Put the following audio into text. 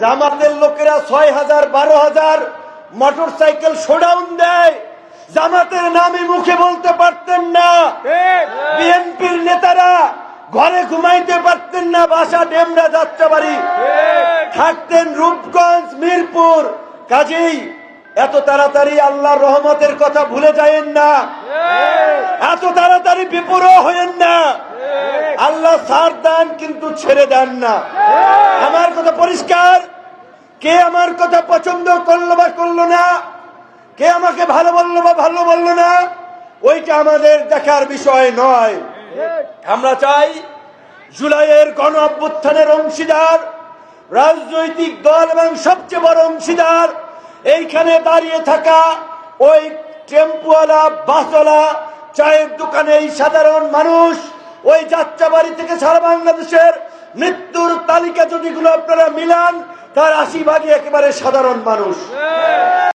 জামাতের লোকেরা ৬,০০০ ১২,০০০ motorcycle showdown দেয়, জামাতের নামে মুখে বলতে পারতেন না। বিএনপির নেতারা ঘরে ঘুমাইতে পারতেন না, বাসা ডেমরা যাত্রাবাড়ি, থাকতেন রূপগঞ্জ মিরপুর। কাজেই এত তাড়াতাড়ি আল্লাহর রহমতের কথা ভুলে যায়েন না, এত তাড়াতাড়ি বিপরীত হয়েন না। আল্লাহ ছাড় দেন কিন্তু ছেড়ে দেন না। আমার কথা পরিষ্কার, কে আমার কথা পছন্দ করলো বা করলো না, কে আমাকে ভালো বললো বা ভালো বললো না, ওইটা আমাদের দেখার বিষয় নয়। আমরা চাই জুলাইয়ের গণ অভ্যুত্থানের অংশীদার রাজনৈতিক দল এবং সবচেয়ে বড় অংশীদার এইখানে দাঁড়িয়ে থাকা ওই টেম্পুওয়ালা, বাসওয়ালা, চায়ের দোকানে এই সাধারণ মানুষ, ওই যাত্রাবাড়ি থেকে সারা বাংলাদেশের মৃত্যুর তালিকা যদি আপনারা মিলান, তার ৮০ ভাগই একেবারে সাধারণ মানুষ।